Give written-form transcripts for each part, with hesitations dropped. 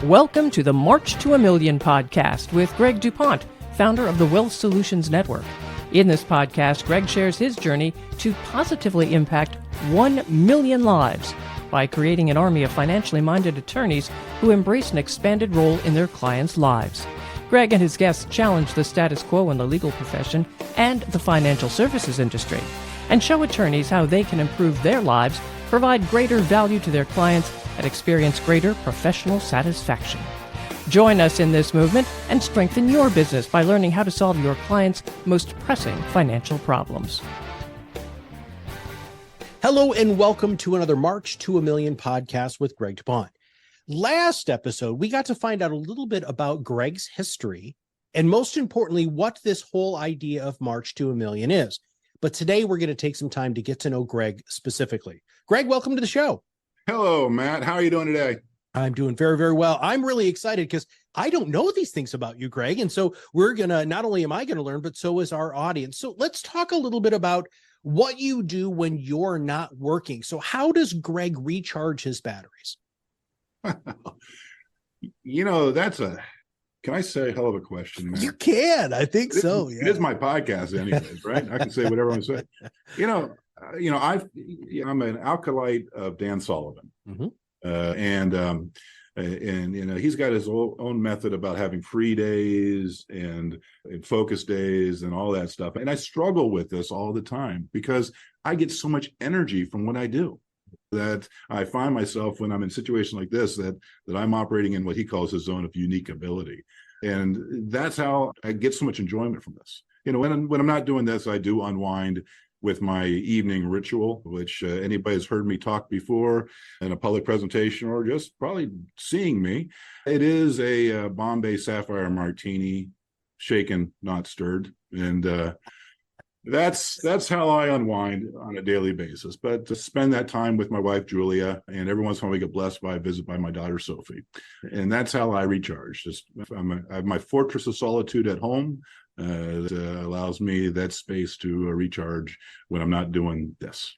Welcome to the March to a Million podcast with Greg DuPont, founder of the Wealth Solutions Network. In this podcast, Greg shares his journey to positively impact 1 million lives by creating an army of financially minded attorneys who embrace an expanded role in their clients' lives. Greg and his guests challenge the status quo in the legal profession and the financial services industry, and show attorneys how they can improve their lives, provide greater value to their clients, and experience greater professional satisfaction. Join us in this movement and strengthen your business by learning how to solve your clients' most pressing financial problems. Hello and welcome to another March to a Million podcast with Greg DuPont. Last episode, we got to find out a little bit about Greg's history and most importantly, what this whole idea of March to a Million is. But today we're going to take some time to get to know Greg specifically. Greg, welcome to the show. Hello, Matt. How are you doing today? I'm doing very, very well. I'm really excited because I don't know these things about you, Greg. And so we're going to, not only am I going to learn, but so is our audience. So let's talk a little bit about what you do when you're not working. So how does Greg recharge his batteries? Can I say hell of a question, man? You can. I think so. Yeah. It is my podcast anyways, right? I can say whatever I want to say. I'm an acolyte of Dan Sullivan. Mm-hmm. And he's got his own method about having free days and focus days and all that stuff. And I struggle with this all the time because I get so much energy from what I do that I find myself when I'm in a situation like this, that I'm operating in what he calls a zone of unique ability. And that's how I get so much enjoyment from this. When I'm not doing this, I do unwind with my evening ritual, which anybody has heard me talk before in a public presentation or just probably seeing me. It is a Bombay Sapphire Martini, shaken, not stirred. And that's how I unwind on a daily basis. But to spend that time with my wife, Julia, and every once in a while we get blessed by a visit by my daughter, Sophie. And that's how I recharge. I have my fortress of solitude at home. That allows me that space to recharge when I'm not doing this.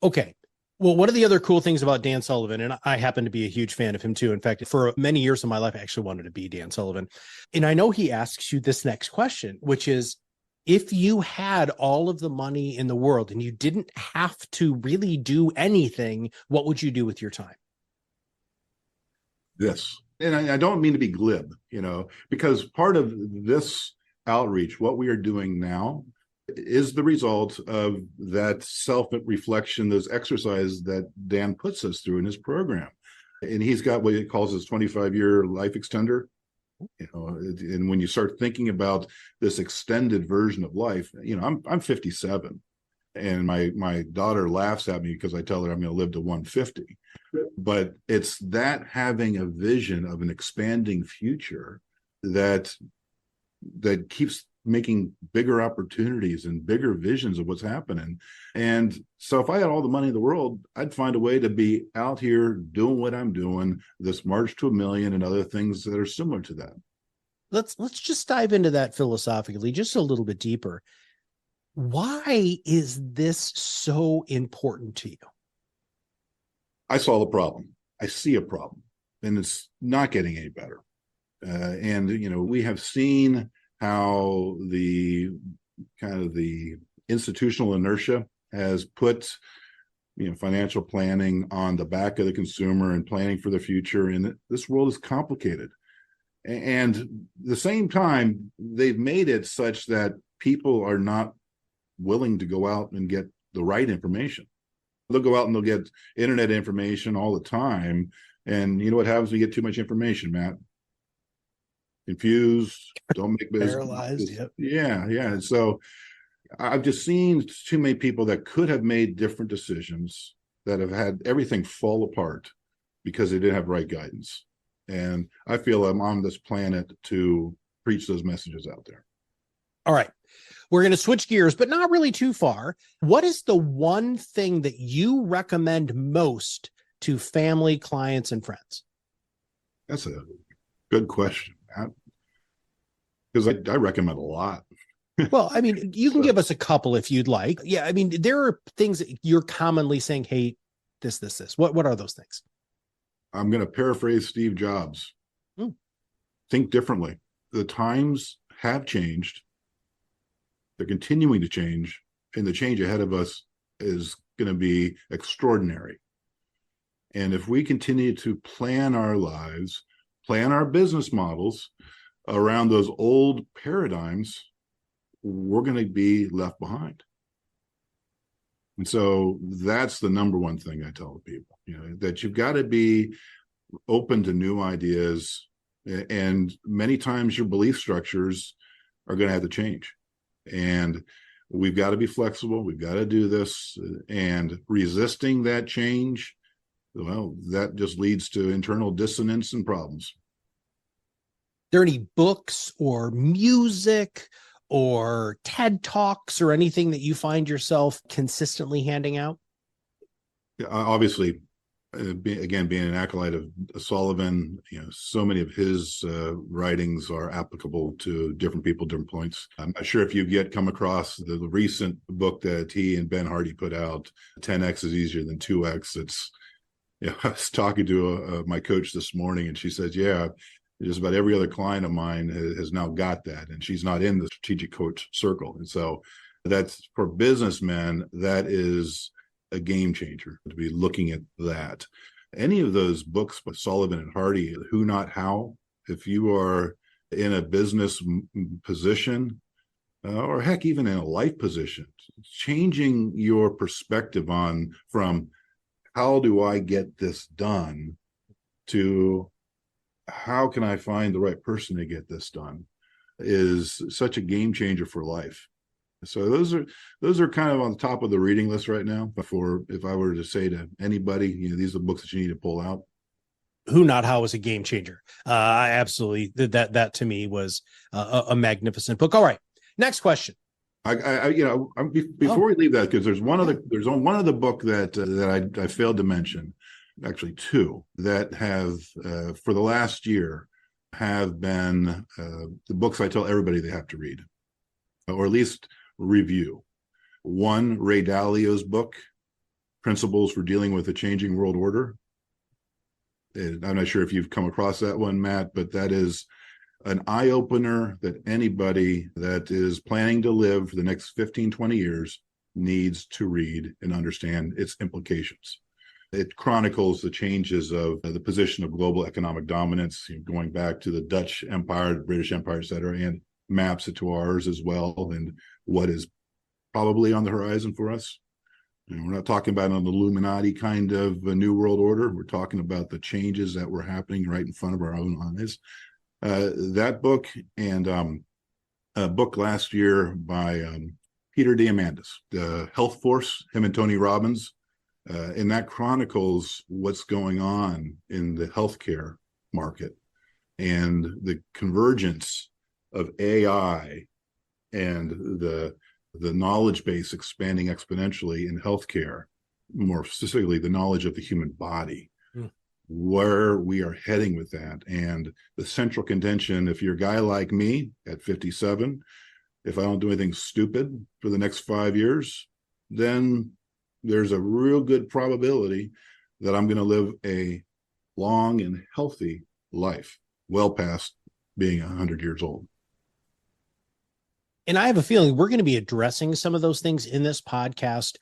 Okay. Well, one of the other cool things about Dan Sullivan, and I happen to be a huge fan of him too. In fact, for many years of my life, I actually wanted to be Dan Sullivan. And I know he asks you this next question, which is, if you had all of the money in the world and you didn't have to really do anything, what would you do with your time? This. And I don't mean to be glib, because part of this outreach, what we are doing now, is the result of that self-reflection, those exercises that Dan puts us through in his program. And he's got what he calls his 25-year life extender. And when you start thinking about this extended version of life, I'm 57, and my daughter laughs at me because I tell her I'm going to live to 150. But it's that having a vision of an expanding future that keeps making bigger opportunities and bigger visions of what's happening. And so if I had all the money in the world, I'd find a way to be out here doing what I'm doing, this March to a Million and other things that are similar to that. Let's just dive into that philosophically, just a little bit deeper. Why is this so important to you? I saw the problem. I see a problem, and it's not getting any better. And we have seen how the institutional inertia has put financial planning on the back of the consumer and planning for the future. And this world is complicated. And at the same time, they've made it such that people are not willing to go out and get the right information. They'll go out and they'll get internet information all the time. And you know what happens when you get too much information, Matt? Confused, don't make business. Paralyzed. Yep. Yeah. So I've just seen too many people that could have made different decisions that have had everything fall apart because they didn't have right guidance. And I feel I'm on this planet to preach those messages out there. All right. We're going to switch gears, but not really too far. What is the one thing that you recommend most to family, clients, and friends? That's a good question, Matt. Because I recommend a lot. Well, I mean, you can give us a couple if you'd like. Yeah, I mean, there are things that you're commonly saying, hey, this. What are those things? I'm going to paraphrase Steve Jobs. Think differently. The times have changed. They're continuing to change, and the change ahead of us is going to be extraordinary. And if we continue to plan our lives, plan our business models around those old paradigms, we're going to be left behind. And so that's the number one thing I tell people, that you've got to be open to new ideas. And many times your belief structures are going to have to change. And we've got to be flexible. We've got to do this. And resisting that change, well, that just leads to internal dissonance and problems. There any books or music or TED Talks or anything that you find yourself consistently handing out? Obviously, again, being an acolyte of Sullivan, so many of his writings are applicable to different people, different points. I'm not sure if you've come across the recent book that he and Ben Hardy put out, 10X is easier than 2X. It's, I was talking to my coach this morning, and she says, yeah, just about every other client of mine has now got that, and she's not in the strategic coach circle. And so that's, for businessmen, that is a game changer to be looking at that. Any of those books by Sullivan and Hardy, Who Not How, if you are in a business position, or heck, even in a life position, changing your perspective from how do I get this done to how can I find the right person to get this done is such a game changer for life. So those are kind of on the top of the reading list right now. If I were to say to anybody, these are the books that you need to pull out. Who Not How is a game changer. I absolutely, that to me was a magnificent book. All right, next question. Before we leave that, because there's one other book that I failed to mention, actually two, that have for the last year have been the books I tell everybody they have to read, or at least review. One, Ray Dalio's book, Principles for Dealing with a Changing World Order. I'm not sure if you've come across that one, Matt, but that is an eye-opener that anybody that is planning to live for the next 15, 20 years needs to read and understand its implications. It chronicles the changes of the position of global economic dominance, going back to the Dutch Empire, the British Empire, et cetera, and maps it to ours as well, and what is probably on the horizon for us. We're not talking about an Illuminati kind of a new world order. We're talking about the changes that were happening right in front of our own eyes. That book, and a book last year by Peter Diamandis, The Health Force, him and Tony Robbins, and that chronicles what's going on in the healthcare market and the convergence of AI and the knowledge base expanding exponentially in healthcare, more specifically the knowledge of the human body, where we are heading with that. And the central contention, if you're a guy like me at 57, if I don't do anything stupid for the next 5 years, then there's a real good probability that I'm going to live a long and healthy life, well past being 100 years old. And I have a feeling we're going to be addressing some of those things in this podcast,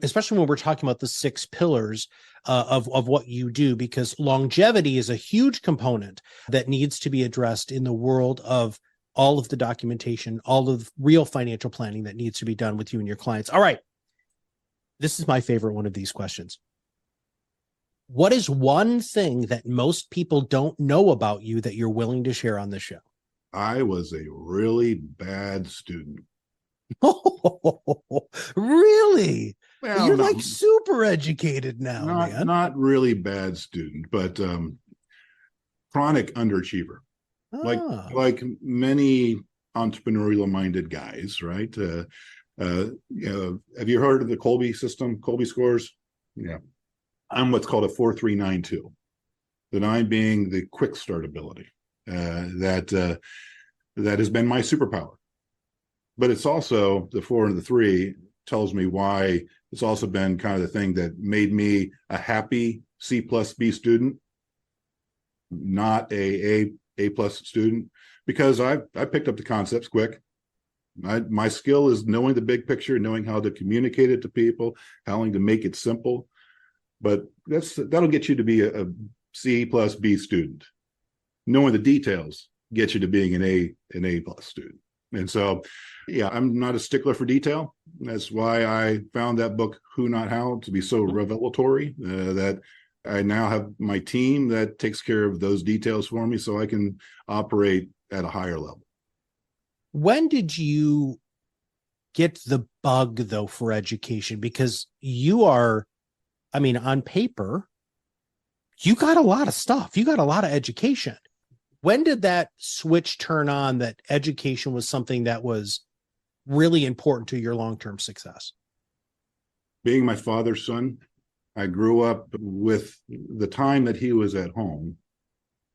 especially when we're talking about the 6 pillars of what you do, because longevity is a huge component that needs to be addressed in the world of all of the documentation, all of real financial planning that needs to be done with you and your clients. All right. This is my favorite one of these questions. What is one thing that most people don't know about you that you're willing to share on the show? I was a really bad student. Oh, really? Well, you're like super educated now, man. Not really bad student, but chronic underachiever. Like many entrepreneurial minded guys, right? Have you heard of the Colby system, Colby scores? Yeah. I'm what's called a 4-3-9-2. The 9 being the quick start ability. That has been my superpower. But it's also the 4 and the 3 tells me why it's also been kind of the thing that made me a happy C+B student not A plus student, because I picked up the concepts quick. My skill is knowing the big picture, knowing how to communicate it to people, how to make it simple. But that'll get you to be a C plus B student. Knowing the details gets you to being an A plus student. And so, yeah, I'm not a stickler for detail. That's why I found that book, Who Not How, to be so revelatory, that I now have my team that takes care of those details for me so I can operate at a higher level. When did you get the bug, though, for education? Because you are, I mean, on paper, you got a lot of stuff. You got a lot of education. When did that switch turn on that education was something that was really important to your long-term success? Being my father's son, I grew up with the time that he was at home,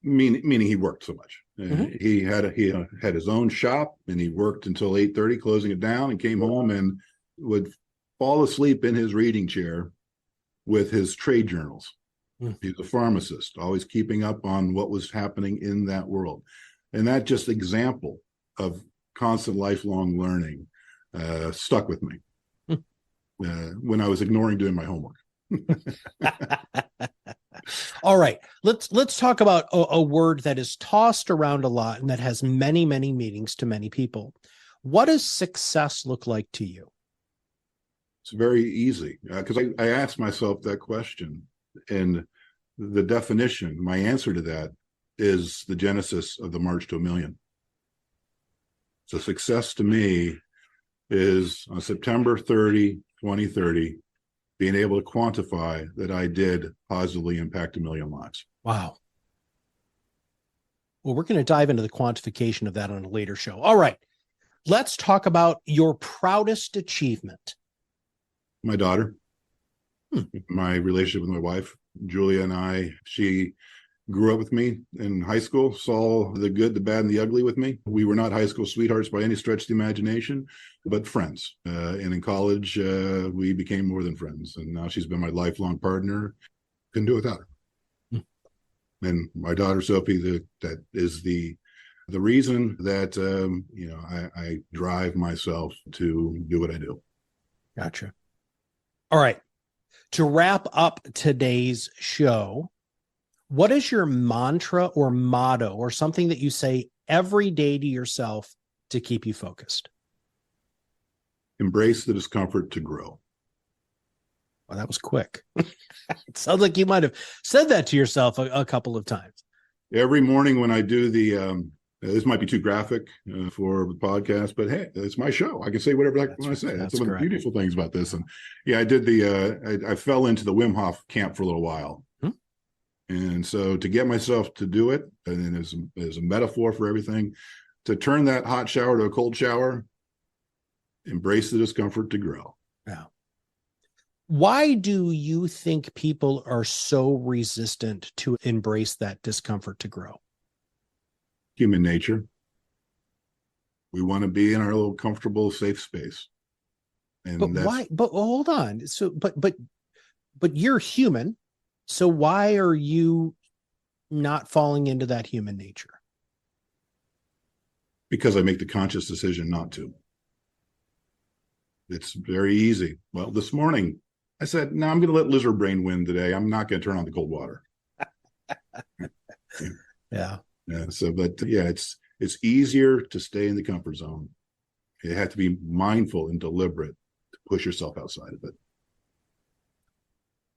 meaning he worked so much. Mm-hmm. He had his own shop, and he worked until 8:30, closing it down, and came home and would fall asleep in his reading chair with his trade journals. He's a pharmacist, always keeping up on what was happening in that world. And that just example of constant lifelong learning stuck with me when I was ignoring doing my homework. All right, let's talk about a word that is tossed around a lot and that has many, many meanings to many people. What does success look like to you? It's very easy, because I asked myself that question, and the definition, my answer to that, is the genesis of the March to a Million. So success to me is on September 30, 2030, being able to quantify that I did positively impact 1 million lives. Wow. Well, we're going to dive into the quantification of that on a later show. All right, let's talk about your proudest achievement. My daughter, my relationship with my wife, Julia, and I, she grew up with me in high school, saw the good, the bad, and the ugly with me. We were not high school sweethearts by any stretch of the imagination, but friends. And in college, we became more than friends. And now she's been my lifelong partner. Couldn't do it without her. And my daughter, Sophie, that is the reason that, I drive myself to do what I do. Gotcha. All right. To wrap up today's show, what is your mantra or motto or something that you say every day to yourself to keep you focused? Embrace the discomfort to grow. Well, that was quick. It sounds like you might have said that to yourself a couple of times. Every morning when I do this might be too graphic for the podcast, but hey, it's my show. I can say whatever I want to say. That's one of the beautiful things about this. And yeah, I did I fell into the Wim Hof camp for a little while. And so to get myself to do it, and as a metaphor for everything, to turn that hot shower to a cold shower, embrace the discomfort to grow. Yeah. Why do you think people are so resistant to embrace that discomfort to grow? Human nature. We want to be in our little comfortable, safe space. And but why? But hold on. So, but you're human. So why are you not falling into that human nature? Because I make the conscious decision not to. It's very easy. Well, this morning I said, no, I'm going to let lizard brain win today. I'm not going to turn on the cold water. Yeah. Yeah. So, but yeah, it's easier to stay in the comfort zone. You have to be mindful and deliberate to push yourself outside of it.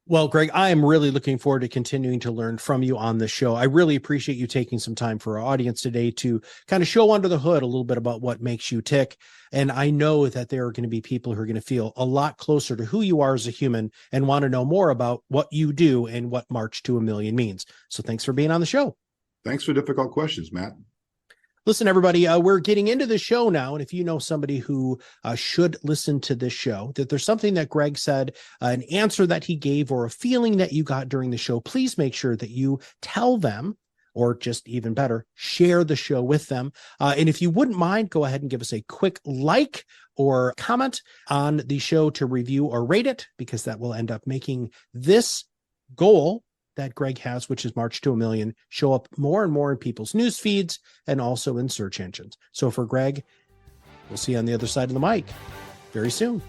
Well, Greg, I am really looking forward to continuing to learn from you on this show. I really appreciate you taking some time for our audience today to kind of show under the hood a little bit about what makes you tick. And I know that there are going to be people who are going to feel a lot closer to who you are as a human and want to know more about what you do and what March to a Million means. So thanks for being on the show. Thanks for difficult questions, Matt. Listen, everybody, we're getting into the show now. And if you know somebody who should listen to this show, that there's something that Greg said, an answer that he gave, or a feeling that you got during the show, please make sure that you tell them, or just even better, share the show with them. And if you wouldn't mind, go ahead and give us a quick like or comment on the show to review or rate it, because that will end up making this goal that Greg has, which is March to a Million, show up more and more in people's news feeds and also in search engines. So for Greg, we'll see you on the other side of the mic very soon.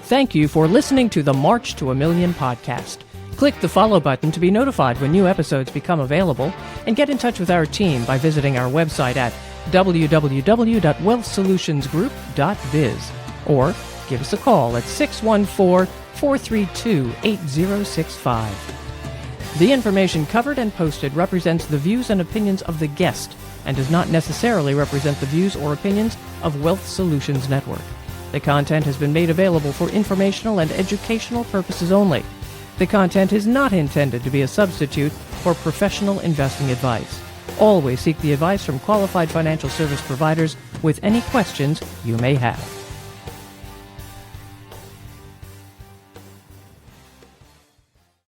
Thank you for listening to the March to a Million podcast. Click the follow button to be notified when new episodes become available, and get in touch with our team by visiting our website at www.wealthsolutionsgroup.biz or give us a call at 614-432-8065. The information covered and posted represents the views and opinions of the guest and does not necessarily represent the views or opinions of Wealth Solutions Network. The content has been made available for informational and educational purposes only. The content is not intended to be a substitute for professional investing advice. Always seek the advice from qualified financial service providers with any questions you may have.